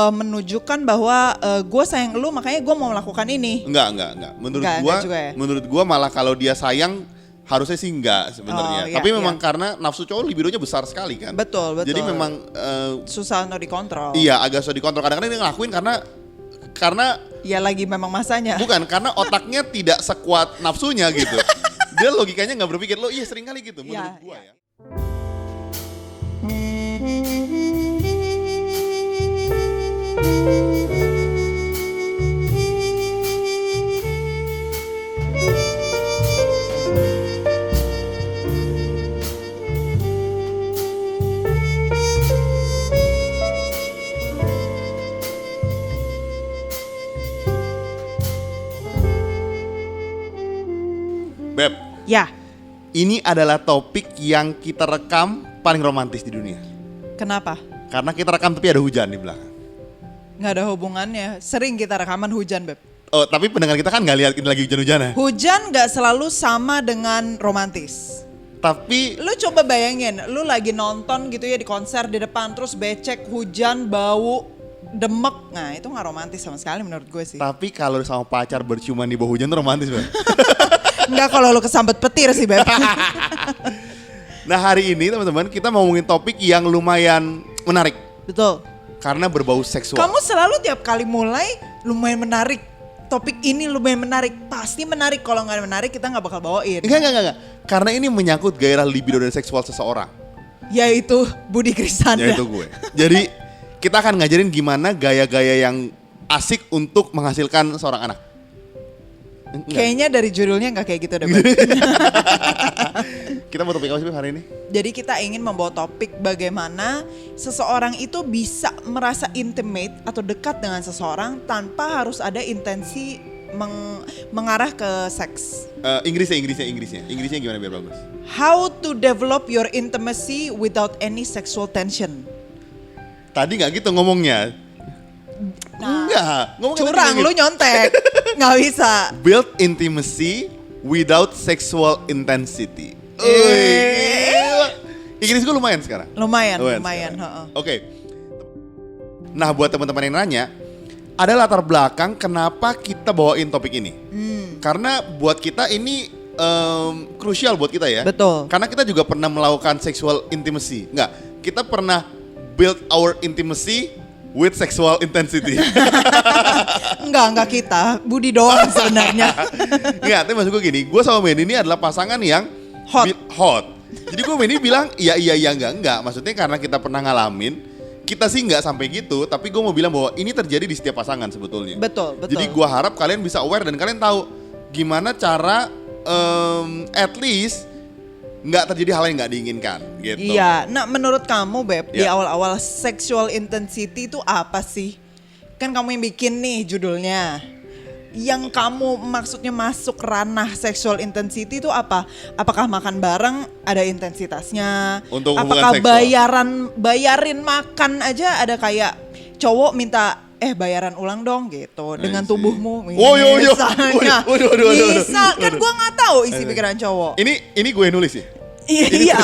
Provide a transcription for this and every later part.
menunjukkan bahwa gue sayang lu makanya gue mau melakukan ini. Enggak. Menurut gua malah kalau dia sayang harusnya sih enggak sebenarnya. Tapi memang karena nafsu cowok libidonya besar sekali kan. Betul. Jadi memang susah untuk dikontrol. Iya, agak susah dikontrol. Kadang-kadang dia ngelakuin karena ya lagi memang masanya. Bukan, karena otaknya tidak sekuat nafsunya gitu. Dia logikanya nggak berpikir, lo iya sering kali gitu menurut gua ya. Beb, Ya, ini adalah topik yang kita rekam paling romantis di dunia. kenapa? Karena kita rekam tapi ada hujan di belakang. Nggak ada hubungannya. Sering kita rekaman hujan, Beb. Oh, tapi pendengar kita kan nggak lihat ini lagi hujan-hujanan. Hujan nggak selalu sama dengan romantis. Tapi Lu coba bayangin, lu lagi nonton gitu ya di konser di depan, terus becek, hujan, bau, demek. Nah itu nggak romantis sama sekali menurut gue sih. kalau sama pacar berciuman di bawah hujan tuh romantis, Beb. Enggak kalau lu kesambet petir sih, Beb. Nah, hari ini teman-teman kita mau ngomongin topik yang lumayan menarik Betul. karena berbau seksual. Kamu selalu tiap kali mulai lumayan menarik. Topik ini lumayan menarik. Pasti menarik. Kalau nggak menarik kita nggak bakal bawain. Enggak. Karena ini menyangkut gairah libido dan seksual seseorang. Yaitu Budi Krisanda. Yaitu gue. Jadi kita akan ngajarin gimana gaya-gaya yang asik untuk menghasilkan seorang anak. Kayaknya dari judulnya nggak kayak gitu deh, Beb. Kita mau topik apa sih hari ini? Jadi kita ingin membawa topik bagaimana seseorang itu bisa merasa intimate atau dekat dengan seseorang tanpa harus ada intensi mengarah ke seks. Inggrisnya gimana biar bagus? How to develop your intimacy without any sexual tension. Tadi nggak gitu ngomongnya. Enggak, ngomongnya Curang, lu nyontek. Nggak bisa. Build intimacy without sexual intensity. Inggris gue lumayan sekarang. Lumayan. Oke. Nah, buat teman-teman yang nanya, ada latar belakang kenapa kita bawain topik ini. Karena buat kita ini krusial buat kita ya. Betul. Karena kita juga pernah melakukan sexual intimacy. Enggak, kita pernah build our intimacy with sexual intensity. Enggak kita, Budi doang sebenarnya. Enggak, tapi maksud gue gini, gue sama Benny ini adalah pasangan yang hot. Jadi gue Benny bilang iya enggak. Maksudnya karena kita pernah ngalamin, kita sih enggak sampai gitu, tapi gue mau bilang bahwa ini terjadi di setiap pasangan sebetulnya. Betul. Jadi gue harap kalian bisa aware dan kalian tahu gimana cara at least nggak terjadi hal yang nggak diinginkan gitu. Iya, nah menurut kamu Beb, di Ya. awal-awal sexual intensity itu apa sih? Kan kamu yang bikin nih judulnya. Yang kamu maksudnya masuk ranah sexual intensity itu apa? Apakah makan bareng ada intensitasnya? Untuk hubungan apakah seksual. bayarin makan aja ada kayak cowok minta bayaran ulang dong gitu dengan tubuhmu misalnya. Misal kan gue nggak tahu isi pikiran cowok. Ini gue yang nulis sih. Iya,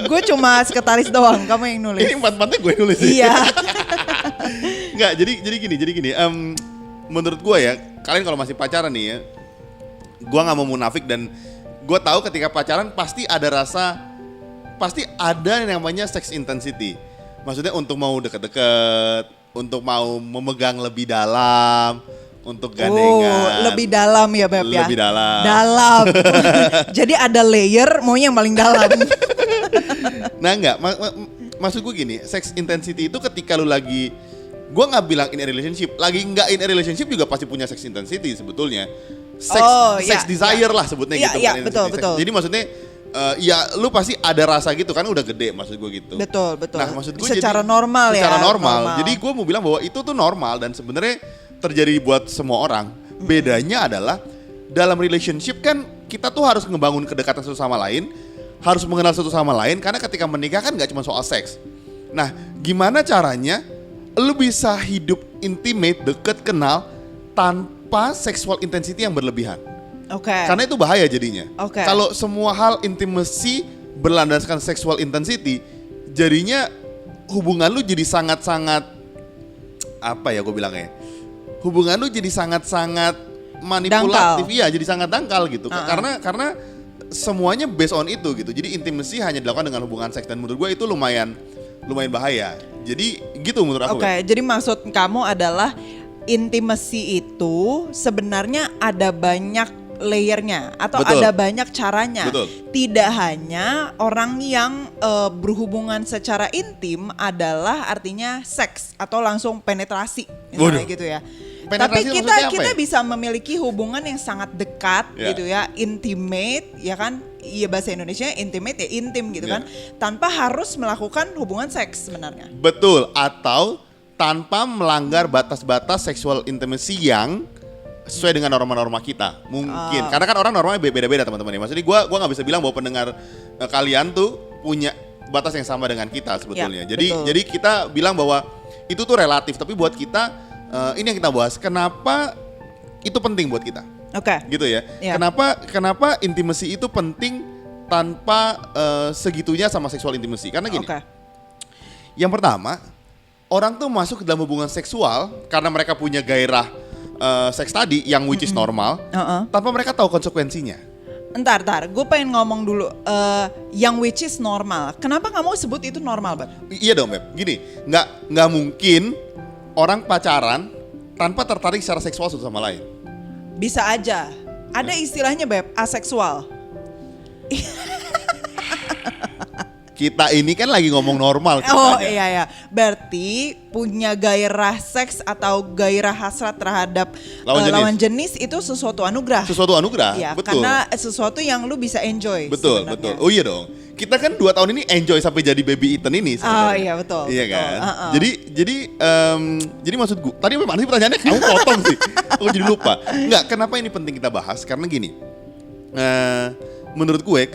gue cuma sekretaris doang, kamu yang nulis. Ini empat-empatnya gue yang nulis sih. Iya. Enggak, jadi gini. Menurut gue ya, kalian kalau masih pacaran nih ya, gue nggak mau munafik dan gue tahu ketika pacaran pasti ada yang namanya sex intensity. Maksudnya untuk mau deket-deket, untuk mau memegang lebih dalam, untuk gandengan. Lebih dalam ya Beb ya? Lebih dalam. Dalam. Jadi ada layer, maunya yang paling dalam. Nah enggak, maksud gue gini, sex intensity itu ketika lu lagi, gue gak bilang in a relationship, lagi gak in a relationship juga pasti punya sex intensity sebetulnya. Sex desire lah sebutnya gitu. Iya, betul. Jadi maksudnya, ya lu pasti ada rasa gitu kan udah gede maksud gue gitu. Betul. Nah maksud gue secara jadi, normal ya. Secara normal. Jadi gue mau bilang bahwa itu tuh normal dan sebenarnya terjadi buat semua orang. Bedanya adalah dalam relationship kan kita tuh harus ngebangun kedekatan satu sama lain, harus mengenal satu sama lain karena ketika menikah kan gak cuma soal seks. Nah gimana caranya lu bisa hidup intimate, deket, kenal tanpa sexual intensity yang berlebihan. Oke. Karena itu bahaya jadinya. Oke. Kalau semua hal intimacy berlandaskan sexual intensity, jadinya hubungan lu jadi sangat-sangat apa ya gue bilangnya, hubungan lu jadi sangat-sangat manipulatif, iya jadi sangat dangkal gitu. Karena semuanya based on itu gitu. Jadi intimacy hanya dilakukan dengan hubungan seks dan menurut gue itu lumayan bahaya. Jadi gitu menurut aku. Oke, jadi maksud kamu adalah intimacy itu sebenarnya ada banyak layernya atau Betul. ada banyak caranya. Betul. Tidak hanya orang yang berhubungan secara intim adalah artinya seks atau langsung penetrasi misalnya Waduh. gitu ya. Penetrasi Tapi maksudnya apa kita ya? bisa memiliki hubungan yang sangat dekat Ya. gitu ya, intimate ya kan? Iya bahasa Indonesia intimate ya intim gitu Ya. kan, tanpa harus melakukan hubungan seks sebenarnya. Betul, atau tanpa melanggar batas-batas sexual intimacy yang sesuai dengan norma-norma kita. Mungkin karena kan orang normanya beda-beda teman-teman ya. Maksudnya gua nggak bisa bilang bahwa pendengar kalian tuh punya batas yang sama dengan kita sebetulnya. Ya, jadi betul. jadi kita bilang bahwa itu tuh relatif, tapi buat kita ini yang kita bahas, kenapa itu penting buat kita. Oke. Gitu ya. Ya. Kenapa intimacy itu penting tanpa segitunya sama sexual intimacy? Karena gini. Oke. Yang pertama, orang tuh masuk ke dalam hubungan seksual karena mereka punya gairah seks tadi yang which is normal, tanpa mereka tahu konsekuensinya. Entar, gue pengen ngomong dulu yang which is normal. Kenapa kamu sebut itu normal, Beb? Iya dong, Beb. Gini, nggak mungkin orang pacaran tanpa tertarik secara seksual satu sama lain. Bisa aja. Ada istilahnya, Beb, aseksual. Kita ini kan lagi ngomong normal. Oh kitanya. iya. Berarti punya gairah seks atau gairah hasrat terhadap lawan jenis itu sesuatu anugerah. Sesuatu anugerah, Ya, betul. karena sesuatu yang lu bisa enjoy. Betul, sebenarnya. betul. Oh iya dong. Kita kan 2 tahun ini enjoy sampai jadi baby Ethan ini sebenarnya. Oh iya betul. Iya betul. kan. Uh-uh. Jadi maksud gue, tadi apa sih pertanyaannya? Kamu potong sih. Aku jadi lupa. Enggak, kenapa ini penting kita bahas? Karena gini. Menurut gue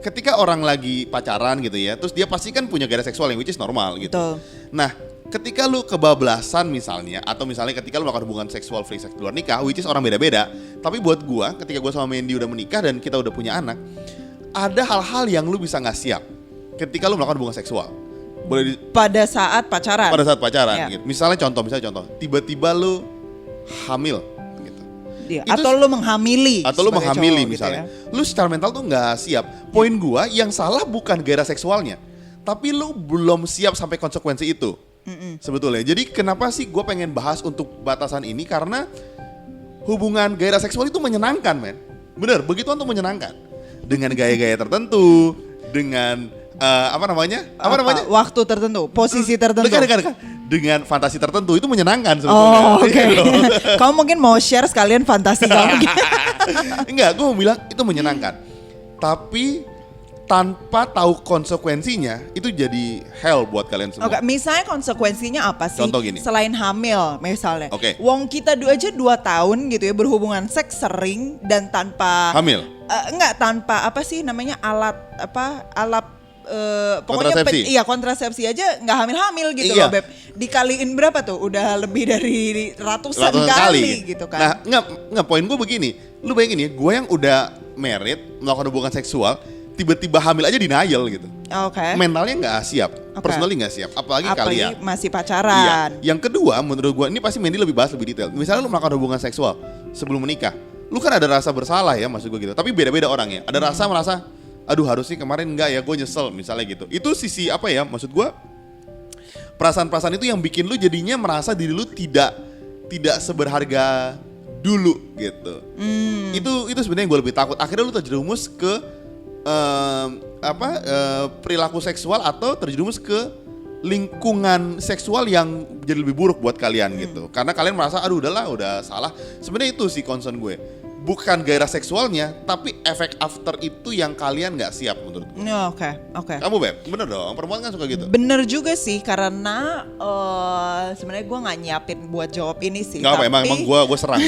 ketika orang lagi pacaran gitu ya, terus dia pasti kan punya gairah seksual yang which is normal gitu. Betul. Nah, ketika lu kebablasan misalnya, atau misalnya ketika lu melakukan hubungan seksual free sex di luar nikah, which is orang beda-beda. Tapi buat gua, ketika gua sama Mandy udah menikah dan kita udah punya anak, ada hal-hal yang lu bisa nggak siap ketika lu melakukan hubungan seksual. Boleh Pada saat pacaran. pada saat pacaran Ya. gitu. Misalnya contoh, tiba-tiba lu hamil gitu. Iya, Itu- atau lu menghamili. Atau lu sebagai menghamili cowok gitu misalnya. ya. Lu secara mental tuh nggak siap. Poin gua yang salah bukan gairah seksualnya, tapi lu belum siap sampai konsekuensi itu. Sebetulnya. Jadi kenapa sih gue pengen bahas untuk batasan ini? Karena hubungan gairah seksual itu menyenangkan, men. Bener, begituan tuh menyenangkan. Dengan gaya-gaya tertentu, dengan apa namanya? Waktu tertentu, posisi tertentu. Dekat. Dengan fantasi tertentu itu menyenangkan sebetulnya. Oh, oke. Iya loh. Kamu mungkin mau share sekalian fantasi kamu. Enggak, gue mau bilang itu menyenangkan. Tapi tanpa tahu konsekuensinya itu jadi hell buat kalian semua. Oke, misalnya konsekuensinya apa sih? Contoh gini. Selain hamil misalnya. Oke. Wong kita aja 2 tahun gitu ya berhubungan seks sering dan tanpa Hamil. Enggak, tanpa apa sih namanya alat pokoknya Kontrasepsi. iya kontrasepsi aja nggak hamil-hamil gitu Iya. loh, Beb. Dikaliin berapa tuh? Udah lebih dari ratusan kali gitu kan. Nah, enggak poin gue begini. Lu bayangin ya, gue yang udah married, melakukan hubungan seksual, tiba-tiba hamil aja denial gitu. Oke. Mentalnya nggak siap, Oke. personally nggak siap, apalagi kalian. masih Iya. pacaran. Yang kedua, menurut gue ini pasti Mandy lebih bahas lebih detail. Misalnya lu melakukan hubungan seksual sebelum menikah, lu kan ada rasa bersalah ya, maksud gue gitu. Tapi beda-beda orangnya. Ada rasa merasa, aduh harusnya kemarin enggak ya, gue nyesel misalnya gitu. Itu sisi apa ya, maksud gue perasaan-perasaan itu yang bikin lu jadinya merasa diri lu tidak seberharga dulu gitu. Itu sebenarnya yang gue lebih takut. Akhirnya lu terjerumus ke perilaku seksual atau terjerumus ke lingkungan seksual yang jadi lebih buruk buat kalian gitu. Karena kalian merasa aduh udahlah, udah salah. Sebenarnya itu sih concern gue. Bukan gairah seksualnya, tapi efek after itu yang kalian nggak siap menurut gue. Oke. Kamu Beb, bener dong, perempuan kan suka gitu. Bener juga sih, karena sebenarnya gue nggak nyiapin buat jawab ini sih. Nggak apa, emang gue serang.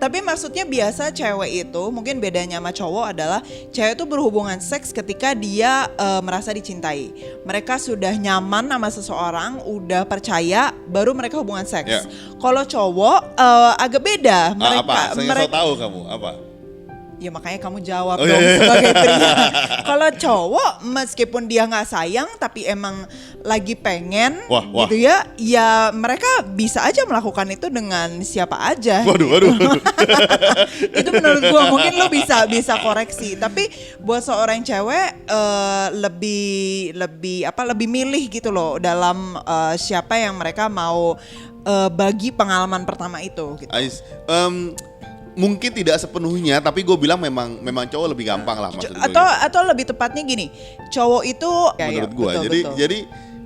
Tapi maksudnya biasa cewek itu mungkin bedanya sama cowok adalah cewek itu berhubungan seks ketika dia merasa dicintai. Mereka sudah nyaman sama seseorang, udah percaya, baru mereka hubungan seks. Ya. Kalau cowok agak beda. Apa? Saya nggak tahu kamu apa? Ya makanya kamu jawab Oh, dong iya. sebagai pria. Kalau cowok meskipun dia nggak sayang tapi emang lagi pengen Wah. gitu ya, ya mereka bisa aja melakukan itu dengan siapa aja. Waduh. Itu menurut gua mungkin lo bisa koreksi. Tapi buat seorang cewek lebih milih gitu loh dalam siapa yang mereka mau bagi pengalaman pertama itu. Gitu. Mungkin tidak sepenuhnya, tapi gue bilang memang cowok lebih gampang lah maksud gue. Atau lebih tepatnya gini, cowok itu Menurut gue, jadi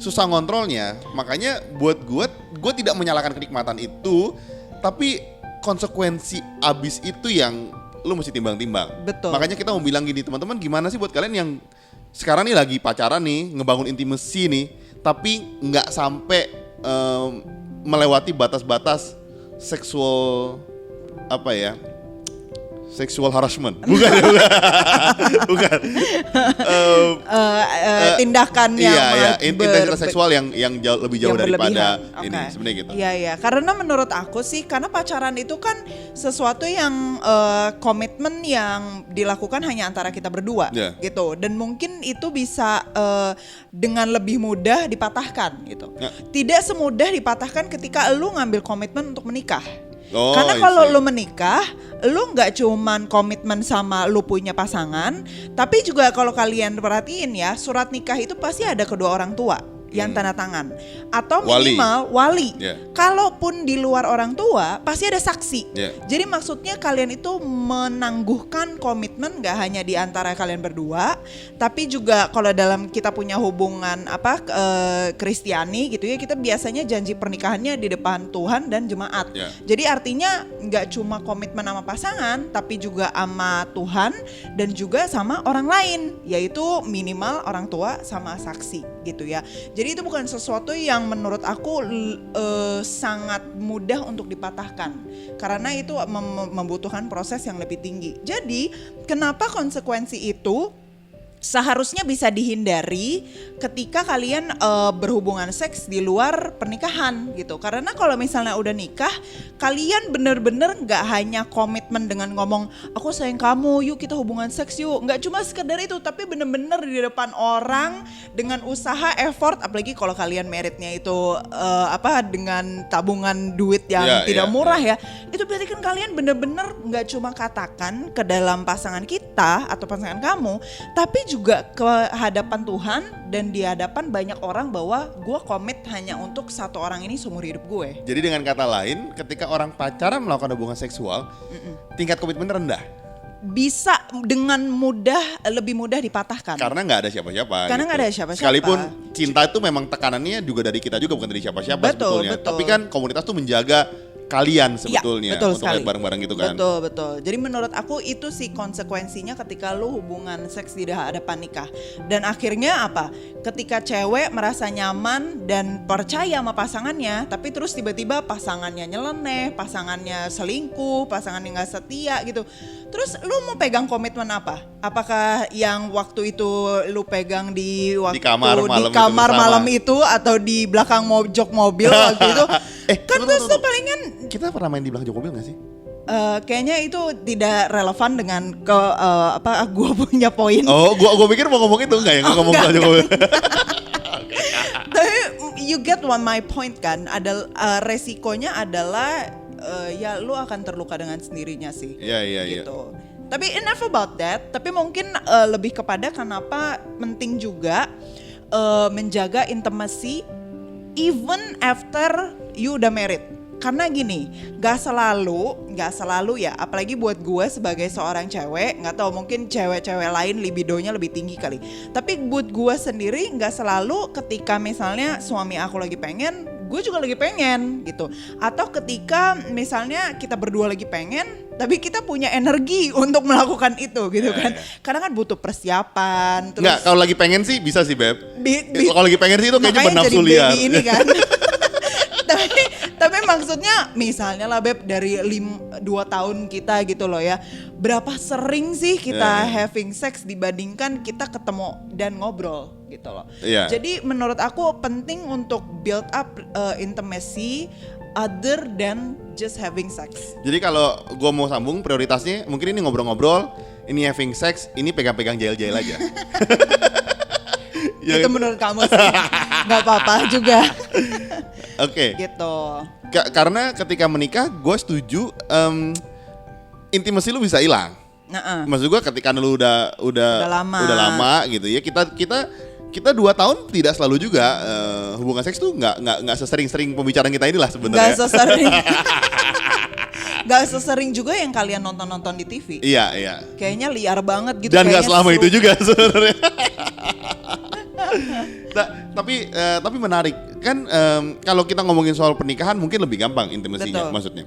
susah ngontrolnya. Makanya buat gue tidak menyalahkan kenikmatan itu, tapi konsekuensi abis itu yang lu mesti timbang-timbang. Betul. Makanya kita mau bilang gini, teman-teman, gimana sih buat kalian yang sekarang nih lagi pacaran nih, ngebangun intimacy nih, tapi nggak sampai melewati batas-batas seksual sexual harassment, bukan. Tindakan yang intensitas seksual yang jauh lebih jauh daripada berlebihan. ini, Okay. sebenarnya gitu. Iya, karena menurut aku sih, karena pacaran itu kan sesuatu yang komitmen yang dilakukan hanya antara kita berdua, gitu. Dan mungkin itu bisa dengan lebih mudah dipatahkan, gitu. Tidak semudah dipatahkan ketika lu ngambil komitmen untuk menikah. Karena kalau lu menikah, lu nggak cuman komitmen sama lu punya pasangan, tapi juga kalau kalian perhatiin ya, surat nikah itu pasti ada kedua orang tua yang tanda tangan atau minimal wali. Kalaupun di luar orang tua pasti ada saksi. Jadi maksudnya kalian itu menangguhkan komitmen gak hanya di antara kalian berdua, tapi juga kalau dalam kita punya hubungan Kristiani gitu ya, kita biasanya janji pernikahannya di depan Tuhan dan jemaat. Jadi artinya gak cuma komitmen sama pasangan, tapi juga sama Tuhan dan juga sama orang lain, yaitu minimal orang tua sama saksi gitu ya. Jadi itu bukan sesuatu yang menurut aku sangat mudah untuk dipatahkan, karena itu membutuhkan proses yang lebih tinggi. Jadi kenapa konsekuensi itu seharusnya bisa dihindari ketika kalian berhubungan seks di luar pernikahan gitu. Karena kalau misalnya udah nikah, kalian bener-bener gak hanya komitmen dengan ngomong aku sayang kamu, yuk kita hubungan seks yuk. Gak cuma sekedar itu, tapi bener-bener di depan orang dengan usaha, effort. Apalagi kalau kalian meritnya itu dengan tabungan duit yang tidak murah ya. Itu berarti kan kalian bener-bener gak cuma katakan ke dalam pasangan kita atau pasangan kamu, tapi juga ke hadapan Tuhan dan di hadapan banyak orang bahwa gue komit hanya untuk satu orang ini seumur hidup gue. Jadi dengan kata lain, ketika orang pacaran melakukan hubungan seksual, tingkat komitmen rendah. Bisa dengan lebih mudah dipatahkan. Karena nggak ada siapa-siapa. Karena nggak gitu. ada siapa-siapa. Sekalipun cinta itu memang tekanannya juga dari kita juga, bukan dari siapa-siapa sebetulnya. Betul. Tapi kan komunitas tuh menjaga kalian sebetulnya betul untuk lihat bareng-bareng gitu kan. Betul. Jadi menurut aku itu sih konsekuensinya ketika lu hubungan seks di hadapan nikah. Dan akhirnya apa? Ketika cewek merasa nyaman dan percaya sama pasangannya, tapi terus tiba-tiba pasangannya nyeleneh, pasangannya selingkuh, pasangannya nggak setia gitu. Terus lu mau pegang komitmen apa? Apakah yang waktu itu lu pegang di kamar malam itu atau di belakang jok mobil waktu itu? Kan terus tuh palingan kita pernah main di belakang jok mobil gak sih? Kayaknya itu tidak relevan dengan gue punya poin. Oh, gua pikir mau ngomong itu enggak ya, ngomong belakang jok mobil. Tapi you get my point kan? Ada resikonya adalah ya lu akan terluka dengan sendirinya sih. Iya. Gitu. Tapi enough about that. Tapi mungkin lebih kepada kenapa penting juga menjaga intimacy even after you udah married. Karena gini, gak selalu ya, apalagi buat gue sebagai seorang cewek, gak tahu mungkin cewek-cewek lain libidonya lebih tinggi kali. Tapi buat gue sendiri gak selalu ketika misalnya suami aku lagi pengen, gue juga lagi pengen gitu. Atau ketika misalnya kita berdua lagi pengen, tapi kita punya energi untuk melakukan itu gitu kan. Karena kan butuh persiapan. Terus Nggak, kalau lagi pengen sih bisa sih Beb. Kalau lagi pengen sih itu kayaknya makanya bernafsu jadi liar. baby ini kan. tapi maksudnya misalnya lah Beb dari 2 tahun kita gitu loh ya. Berapa sering sih kita having sex dibandingkan kita ketemu dan ngobrol gitu loh. Iya. Jadi menurut aku penting untuk build up intimacy other than just having sex. Jadi kalau gue mau sambung prioritasnya mungkin ini ngobrol-ngobrol, ini having sex, ini pegang-pegang jail-jail aja. Ya, Itu menurut kamu sih nggak apa-apa juga. Oke. Gitu. Karena ketika menikah, gue setuju intimasi lu bisa hilang. Nah, Maksud gue ketika lu udah lama gitu ya, kita 2 tahun tidak selalu juga hubungan seks tuh nggak sesering-sering pembicaraan kita inilah sebenarnya. Nggak sesering juga yang kalian nonton di TV. Iya. Kayaknya liar banget gitu. Dan nggak kayaknya selama itu juga sebenarnya. Nah, tapi menarik kan kalau kita ngomongin soal pernikahan mungkin lebih gampang intimasinya. Betul. Maksudnya.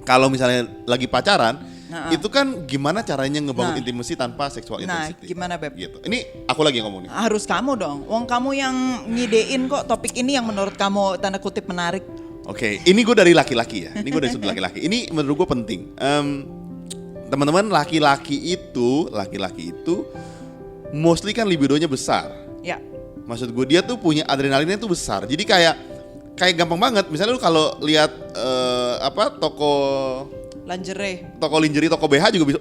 Kalau misalnya lagi pacaran, itu kan gimana caranya ngebangun intimasi tanpa sexual intensity. Gimana Beb? Gitu. Ini aku lagi ngomong nih. Harus kamu dong. Wong kamu yang ngidein kok topik ini yang menurut kamu tanda kutip menarik. Oke, ini gue dari laki-laki ya. Ini gue dari sudut laki-laki. Ini menurut gue penting. Teman-teman laki-laki itu mostly kan libidonya besar. Ya. Maksud gue dia tuh punya adrenalinnya tuh besar. Jadi kayak gampang banget. Misalnya lu kalau lihat toko lingerie, toko BH juga bisa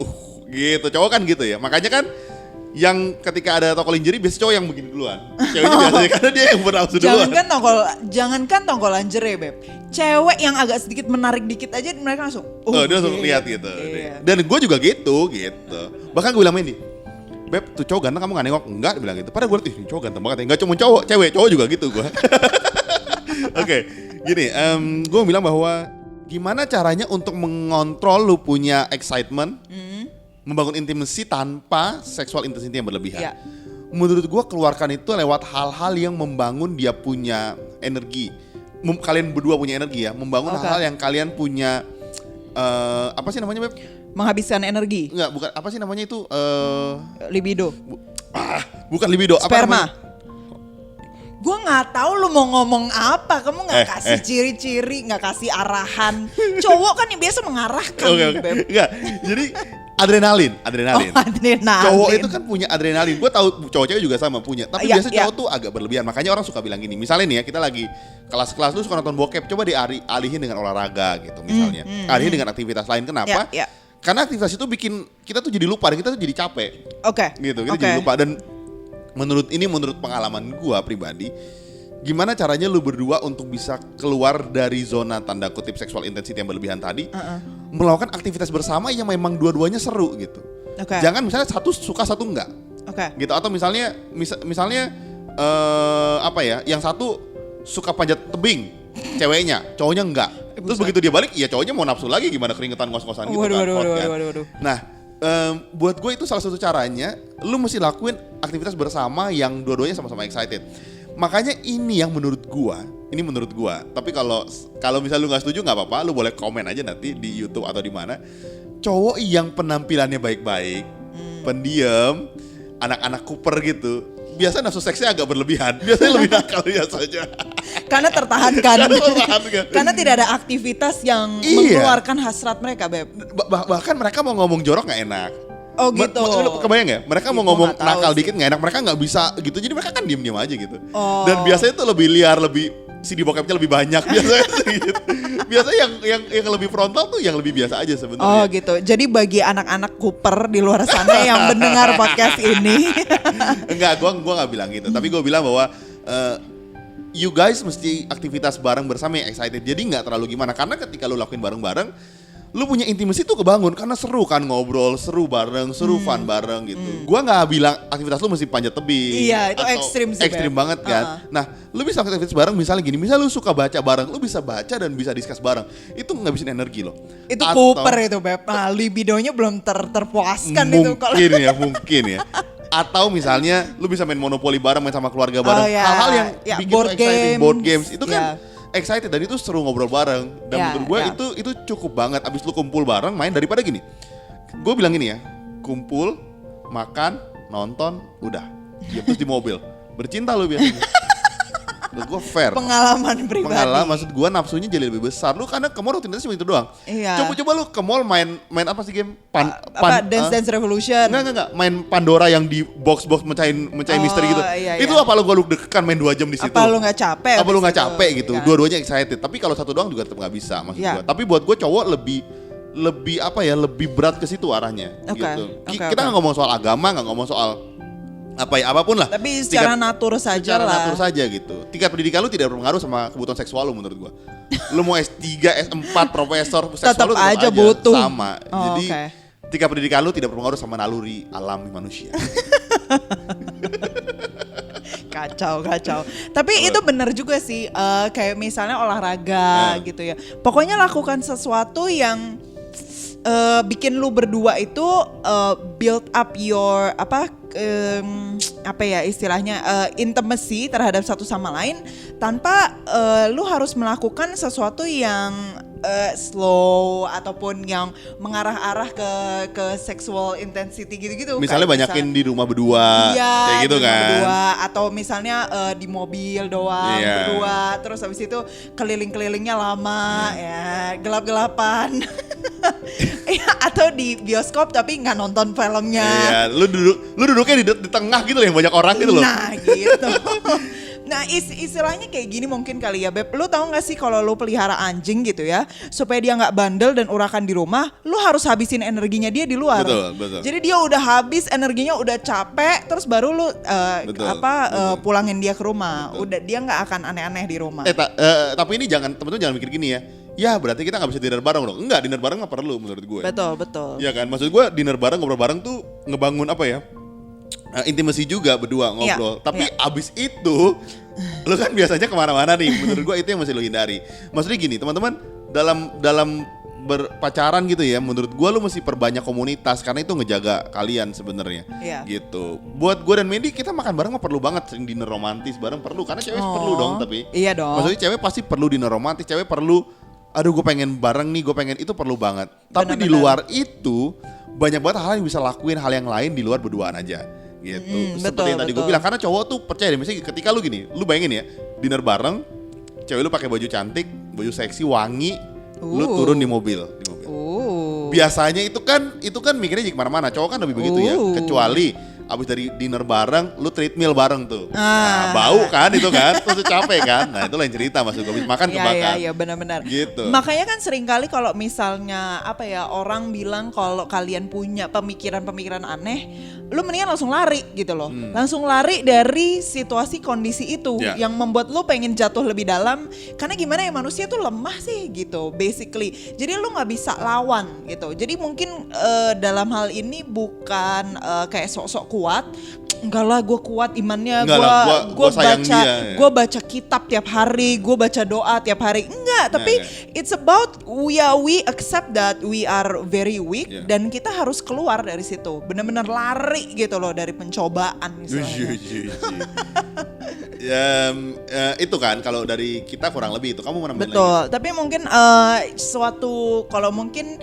gitu. Cowok kan gitu ya. Makanya kan yang ketika ada toko lingerie biasanya cowok yang begini duluan. Ceweknya biasanya karena dia yang bernafsu duluan. Jangankan toko lingerie Beb. Cewek yang agak sedikit menarik dikit aja mereka langsung dia langsung lihat gitu. Iya. Dan gue juga gitu. Bahkan gue bilang ini, Beb, tuh cowok ganteng kamu gak nengok? Enggak, dia bilang gitu. Padahal gue liat, cowok ganteng banget ya. Enggak cuma cowok, cowok juga gitu gue. Oke, gini, gue bilang bahwa gimana caranya untuk mengontrol lu punya excitement, membangun intimacy tanpa sexual intensity yang berlebihan. Ya. Menurut gue keluarkan itu lewat hal-hal yang membangun dia punya energi. Kalian berdua punya energi ya, membangun hal-hal yang kalian punya, apa sih namanya Beb? Menghabiskan energi. Enggak, bukan apa sih namanya itu? Libido. Bukan libido. Sperma. Gue nggak tahu lu mau ngomong apa. Kamu nggak kasih ciri-ciri, nggak kasih arahan. Cowok kan yang biasa mengarahkan. Oke. Enggak. Jadi adrenalin. Adrenalin. Cowok itu kan punya adrenalin. Gue tahu cowok-cewek juga sama punya. Tapi biasa cowok tuh agak berlebihan. Makanya orang suka bilang gini. Misalnya nih ya, kita lagi kelas-kelas lu suka nonton bokep. Coba dialihin dengan olahraga gitu misalnya. Alihin dengan aktivitas lain. Kenapa? Karena aktivitas itu bikin kita tuh jadi lupa dan kita tuh jadi capek. Gitu, kita jadi lupa. Dan menurut pengalaman gua pribadi, gimana caranya lu berdua untuk bisa keluar dari zona tanda kutip sexual intensity yang berlebihan tadi, melakukan aktivitas bersama yang memang dua-duanya seru gitu. Jangan misalnya satu suka satu enggak. Gitu, atau misalnya yang satu suka panjat tebing ceweknya, cowoknya enggak. Terus begitu dia balik, ya cowoknya mau nafsu lagi gimana keringetan ngos-ngosan gitu kan. Waduh. Nah, buat gue itu salah satu caranya, lu mesti lakuin aktivitas bersama yang dua-duanya sama-sama excited. Makanya ini yang menurut gue. Tapi kalau misalnya lu nggak setuju nggak apa-apa, lu boleh komen aja nanti di YouTube atau di mana. Cowok yang penampilannya baik-baik, pendiam, anak-anak Cooper gitu, biasa nafsu seksnya agak berlebihan. Biasanya lebih nakal biasanya. Karena tertahankan. Karena tidak ada aktivitas yang mengeluarkan hasrat mereka, Beb. Bahkan mereka mau ngomong jorok nggak enak. Oh gitu. Kebayang ya? Mereka mau ngomong nakal dikit nggak enak, mereka nggak bisa gitu. Jadi mereka kan diem-diem aja gitu. Dan biasanya itu lebih liar, CD bokepnya lebih banyak biasanya gitu. Biasanya yang lebih frontal tuh yang lebih biasa aja sebenarnya. Oh gitu. Jadi bagi anak-anak Cooper di luar sana yang mendengar podcast ini. Enggak, gua nggak bilang gitu. Tapi gua bilang bahwa you guys mesti aktivitas bareng bersama yang excited. Jadi nggak terlalu gimana. Karena ketika lu lakuin bareng-bareng, lu punya intimasi tuh kebangun karena seru kan, ngobrol, seru bareng, seru fun bareng gitu. Gua nggak bilang aktivitas lu mesti panjat tebing. Iya, itu ekstrim sih. Ekstrim banget kan. Nah, lu bisa aktivitas bareng misalnya gini, misal lu suka baca bareng, lu bisa baca dan bisa discuss bareng. Itu ngabisin energi loh. Itu Cooper itu, Beb. Nah, libidonya belum terpuaskan itu kalau. Mungkin ya. Atau misalnya lu bisa main monopoli bareng, main sama keluarga bareng. Hal-hal yang bikin lu exciting, board games itu kan excited dan itu seru ngobrol bareng. Dan menurut gue itu cukup banget. Abis lu kumpul bareng main, daripada gini. Gue bilang gini ya, kumpul, makan, nonton, udah. Ya, terus di mobil. Bercinta lu biasanya. Menurut gue fair. Pengalaman pribadi. Pengalaman, maksud gue nafsunya jadi lebih besar. Lu karena ke mall rutinitas cuma itu doang. Iya. Coba lu ke mall main apa sih game? Dance Revolution. Enggak. Main Pandora yang di box-box mecahin misteri gitu. Iya. Itu apa lu gua deg-degan main 2 jam di situ? Apa lu nggak capek? Apa lu nggak abis capek itu, gitu? kan? Dua-duanya excited. Tapi kalau satu doang juga tetap nggak bisa maksud Iya. gua. Tapi buat gua cowok lebih apa ya? Lebih berat ke situ arahnya Oke, gitu. oke, Kita nggak ngomong soal agama, nggak ngomong soal apa ya apapun lah. Tapi secara natur saja secara lah. natur saja gitu. Tingkat pendidikan lu tidak berpengaruh sama kebutuhan seksual lu menurut gua. Lu mau S3, S4, profesor, seksual Tetap lu aja butuh. sama. Oh, Jadi oke. tingkat pendidikan lu tidak berpengaruh sama naluri alami manusia. Kacau. Tapi itu benar juga sih, kayak misalnya olahraga gitu ya. Pokoknya lakukan sesuatu yang bikin lu berdua itu build up your apa ya istilahnya intimacy terhadap satu sama lain tanpa lu harus melakukan sesuatu yang slow ataupun yang mengarah-arah ke sexual intensity gitu-gitu. Misalnya Kayak banyakin di rumah berdua, iya, kayak gitu di rumah kan. berdua, atau misalnya di mobil doang Iya. berdua, terus habis itu keliling-kelilingnya lama, ya gelap-gelapan. Iya, atau di bioskop tapi nggak nonton filmnya. Iya, lu duduknya di tengah gitu loh yang banyak orang gitu loh. Nah gitu. Nah istilahnya kayak gini mungkin kali ya Beb. Lu tahu gak sih kalau lu pelihara anjing gitu ya, supaya dia gak bandel dan urakan di rumah, lu harus habisin energinya dia di luar. Betul. Jadi dia udah habis energinya, udah capek, terus baru lu Betul. pulangin dia ke rumah. Betul. Udah dia gak akan aneh-aneh di rumah. Tapi ini temen-temen jangan mikir gini ya. Ya berarti kita gak bisa dinner bareng dong. Enggak, dinner bareng gak perlu menurut gue. Betul. Iya kan, maksud gue dinner bareng, ngobrol bareng tuh ngebangun apa ya? Intimasi juga berdua ngobrol. Iya, Tapi iya. abis itu, lu kan biasanya kemana-mana nih. Menurut gue itu yang mesti lu hindari. Maksudnya gini, teman-teman, dalam berpacaran gitu ya, menurut gue lu mesti perbanyak komunitas karena itu ngejaga kalian sebenarnya. Iya. Gitu. Buat gue dan Mandy kita makan bareng mah perlu banget, sering dinner romantis bareng perlu karena cewek perlu dong tapi. Iya dong. Maksudnya cewek pasti perlu dinner romantis, cewek perlu aduh gue pengen bareng nih, gue pengen itu perlu banget. Tapi di Benar-benar. luar itu banyak banget hal yang bisa lakuin hal yang lain di luar berduaan aja. Gitu. Seperti yang tadi gue betul. bilang karena cowok tuh percaya deh, misalnya ketika lu gini, lu bayangin ya, dinner bareng, cewek lu pakai baju cantik, baju seksi, wangi, lu turun di mobil. Biasanya itu kan mikirnya jadi kemana-mana, cowok kan lebih begitu ya, kecuali abis dari dinner bareng, lu treadmill bareng tuh. Nah, bau kan itu kan, terus capek kan. Nah, itu lain cerita maksud gue, makan kebakar. Iya benar-benar. Gitu. Makanya kan seringkali kalau misalnya apa ya orang bilang kalau kalian punya pemikiran-pemikiran aneh, lu mendingan langsung lari gitu loh. Langsung lari dari situasi kondisi itu Ya. yang membuat lu pengen jatuh lebih dalam. Karena gimana ya manusia tuh lemah sih gitu basically. Jadi lu nggak bisa lawan gitu. Jadi mungkin dalam hal ini bukan kayak sok-sok kuat. Enggak lah gue kuat imannya, Enggak lah, gua sayang baca dia, ya. gue baca kitab tiap hari, gue baca doa tiap hari. Enggak, tapi it's about we accept that we are very weak dan kita harus keluar dari situ. Benar-benar lari gitu loh dari pencobaan misalnya. Ya, itu kan kalau dari kita kurang lebih itu. Kamu mau nambahin lagi? Betul, tapi mungkin suatu kalau mungkin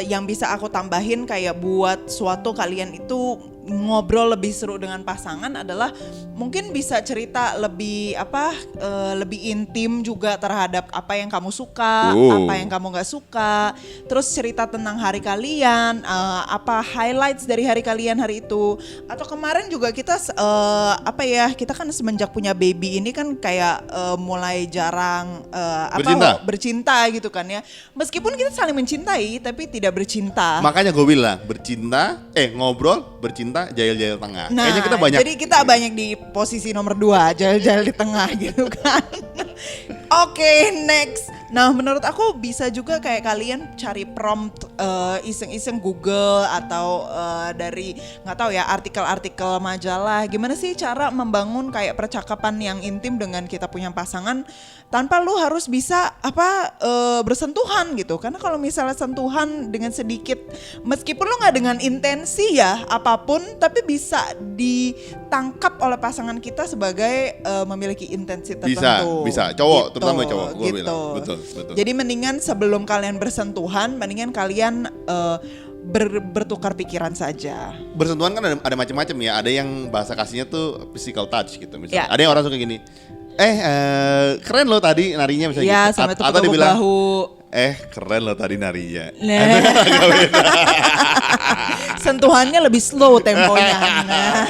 yang bisa aku tambahin kayak buat suatu kalian itu ngobrol lebih seru dengan pasangan adalah mungkin bisa cerita lebih lebih intim juga terhadap apa yang kamu suka, apa yang kamu nggak suka, terus cerita tentang hari kalian, apa highlights dari hari kalian hari itu. Atau kemarin juga kita kita kan semenjak punya baby ini kan kayak mulai jarang bercinta gitu kan ya. Meskipun kita saling mencintai tapi tidak bercinta. Makanya gue bilang ngobrol, bercinta, jahil-jahil tengah. Nah, Kayaknya kita banyak. jadi kita banyak di posisi nomor 2, jahil-jahil di tengah gitu kan. Oke, next. Nah, menurut aku bisa juga kayak kalian cari prompt iseng-iseng Google atau dari nggak tahu ya artikel-artikel majalah. Gimana sih cara membangun kayak percakapan yang intim dengan kita punya pasangan tanpa lu harus bisa bersentuhan gitu. Karena kalau misalnya sentuhan dengan sedikit, meskipun lu nggak dengan intensi ya apapun, tapi bisa ditangkap oleh pasangan kita sebagai memiliki intensi tertentu. Bisa. Cowok, gitu, terutama cowok. Gue gitu. bilang. Betul. Jadi mendingan sebelum kalian bersentuhan, mendingan kalian bertukar pikiran saja. Bersentuhan kan ada macam-macam ya. Ada yang bahasa kasihnya tuh physical touch gitu misalnya. Ya. Ada yang orang suka gini. Keren lo tadi narinya misalnya Iya, gitu. sampai Atau dia tepuk bilang, bahu. keren lo tadi narinya. Sentuhannya lebih slow temponya. Nah.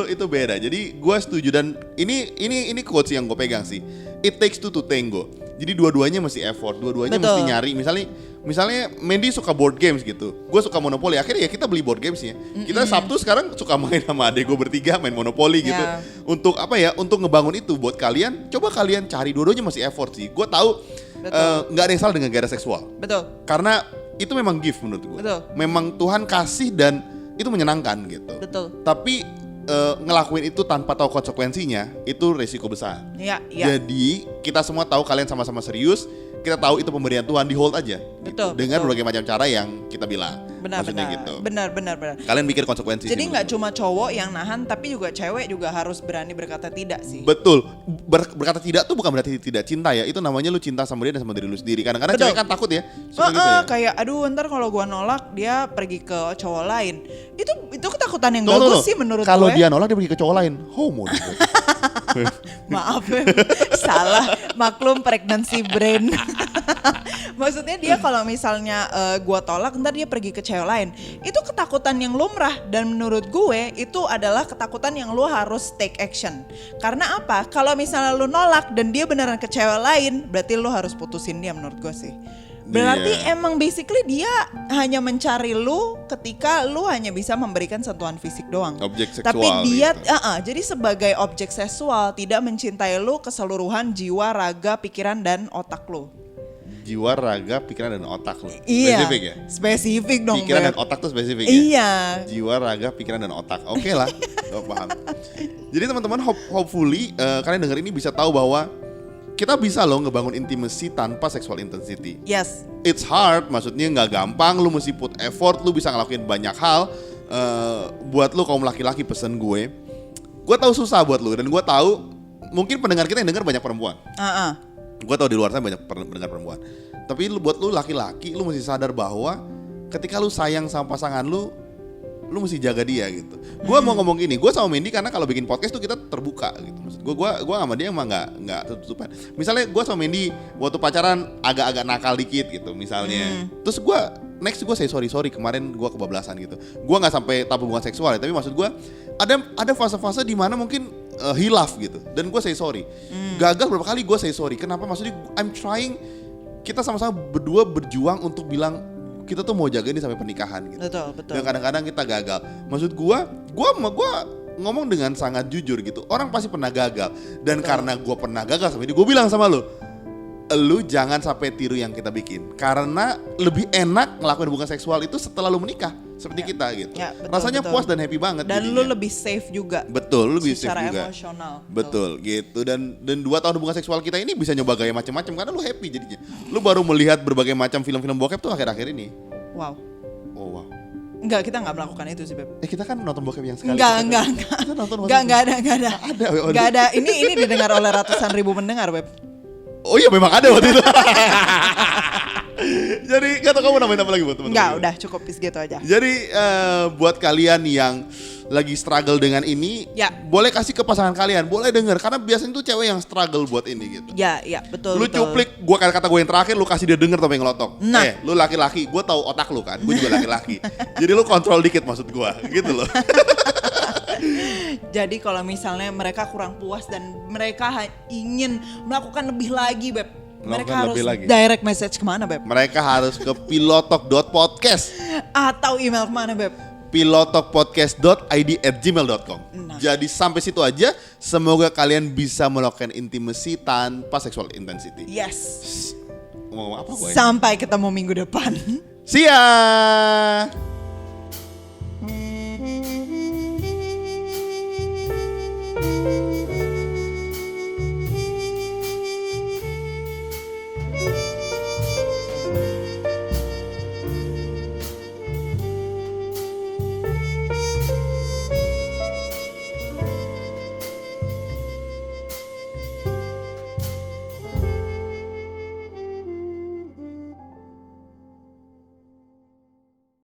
itu beda. Jadi gue setuju dan ini quotes yang gue pegang sih. It takes two to tango. Jadi dua-duanya mesti effort, dua-duanya Betul. mesti nyari. Misalnya Mandy suka board games gitu, gue suka monopoli. Akhirnya ya kita beli board gamesnya. Kita Sabtu sekarang suka main sama adek gue bertiga main monopoli gitu. Ya. Untuk apa ya? Untuk ngebangun itu buat kalian. Coba kalian cari dua-duanya mesti effort sih. Gue tahu nggak ada yang salah dengan gairah seksual. Betul. Karena itu memang gift menurut gue. Betul. Memang Tuhan kasih dan itu menyenangkan gitu. Betul. Tapi ngelakuin itu tanpa tahu konsekuensinya itu resiko besar. Iya, iya. Jadi kita semua tahu kalian sama-sama serius. Kita tahu itu pemberian Tuhan, di hold aja. Betul, Dengan betul. berbagai macam cara yang kita bilang. Benar, Maksudnya benar. gitu. Benar. Kalian mikir konsekuensi. Jadi sih nggak menurut cuma cowok yang nahan, tapi juga cewek juga harus berani berkata tidak sih. gue. Betul. Berkata tidak tuh bukan berarti tidak cinta ya. Itu namanya lu cinta sama dia dan sama diri lu sendiri. Kadang-kadang Betul. cewek kan takut ya. Suka gitu ya. Kayak aduh ntar kalau gua nolak dia pergi ke cowok lain. Itu ketakutan yang Tunggu, bagus sih menurut kalau gue. dia nolak dia pergi ke cowok lain. Homo gitu. Maaf salah, maklum pregnancy brain. Maksudnya dia kalau misalnya gua tolak ntar dia pergi ke cewek lain. Itu ketakutan yang lumrah dan menurut gue itu adalah ketakutan yang lu harus take action. Karena apa? Kalau misalnya lu nolak dan dia beneran ke cewek lain, berarti lu harus putusin dia menurut gue sih. Berarti Iya. emang basically dia hanya mencari lu ketika lu hanya bisa memberikan sentuhan fisik doang. Objek seksual Tapi dia gitu. jadi sebagai objek seksual tidak mencintai lu keseluruhan jiwa, raga, pikiran dan otak lu. Jiwa, raga, pikiran dan otak lu. Iya. Spesifik ya? Spesifik dong. Pikiran Beb. dan otak tuh spesifik ya? Iya. Jiwa, raga, pikiran dan otak. Oke lah, gue paham. Jadi teman-teman hopefully kalian denger ini bisa tahu bahwa kita bisa loh ngebangun intimacy tanpa sexual intensity. Yes. It's hard, maksudnya nggak gampang. Lu mesti put effort, lu bisa ngelakuin banyak hal. Buat lu kaum laki-laki pesen gue tahu susah buat lu dan gue tahu mungkin pendengar kita yang denger banyak perempuan. Gue tau di luar sana banyak pendengar perempuan. Tapi buat lu laki-laki, lu mesti sadar bahwa ketika lu sayang sama pasangan lu mesti jaga dia gitu. Gue mau ngomong gini, gue sama Mandy karena kalau bikin podcast tuh kita terbuka gitu. Maksud gue sama dia emang nggak tutup-tutupan. Misalnya gue sama Mandy waktu pacaran agak-agak nakal dikit gitu misalnya. Terus gue say sorry kemarin gue kebablasan gitu. Gue nggak sampai tahap hubungan seksual ya, tapi maksud gue ada fase-fase di mana mungkin hilaf gitu. Dan gue say sorry. Gagal berapa kali gue say sorry. Kenapa? Maksudnya I'm trying, kita sama-sama berdua berjuang untuk bilang kita tuh mau jaga ini sampai pernikahan gitu. Betul. Dan kadang-kadang kita gagal. Maksud gua ngomong dengan sangat jujur gitu. Orang pasti pernah gagal. Dan karena gua pernah gagal sama ini, gua bilang sama lu jangan sampai tiru yang kita bikin. Karena lebih enak ngelakuin hubungan seksual itu setelah lu menikah, seperti kita gitu. Ya, betul, rasanya betul. puas dan happy banget. Dan jadinya. lu lebih safe juga. Betul, lu lebih safe secara juga. emosional. Betul gitu. Dan 2 tahun hubungan seksual kita ini bisa nyoba gaya macam-macam karena lu happy jadinya. Lu baru melihat berbagai macam film-film bokep tuh akhir-akhir ini. Wow. Oh wow. Enggak, kita nggak melakukan itu sih, Beb. Kita kan nonton bokep yang sekali. Enggak. Kita nonton Enggak ada. Ada. Enggak ada. Ini didengar oleh ratusan ribu pendengar, Beb. Oh iya memang ada waktu itu. Jadi gak tau kamu namain apa lagi buat teman-teman? Enggak, udah cukup gitu aja. Jadi buat kalian yang lagi struggle dengan ini, Ya. boleh kasih ke pasangan kalian, boleh denger karena biasanya tuh cewek yang struggle buat ini gitu. Ya, betul. Lu cuplik, gua kata gue yang terakhir, lu kasih dia denger tapi ngelotok. Nah. Lu laki-laki, gue tahu otak lu kan, gue juga laki-laki. Jadi lu kontrol dikit maksud gua, gitu loh. Jadi kalau misalnya mereka kurang puas dan mereka ingin melakukan lebih lagi, Beb. Mereka Melakukan harus lebih lagi. direct message kemana, Beb? Mereka harus ke pilotalk.podcast. Atau email kemana, Beb? pilotalkpodcast.id@gmail.com. Nah. Jadi sampai situ aja. Semoga kalian bisa melakukan intimacy tanpa sexual intensity. Yes. Ngomong apa gue? Sampai ketemu minggu depan. See ya.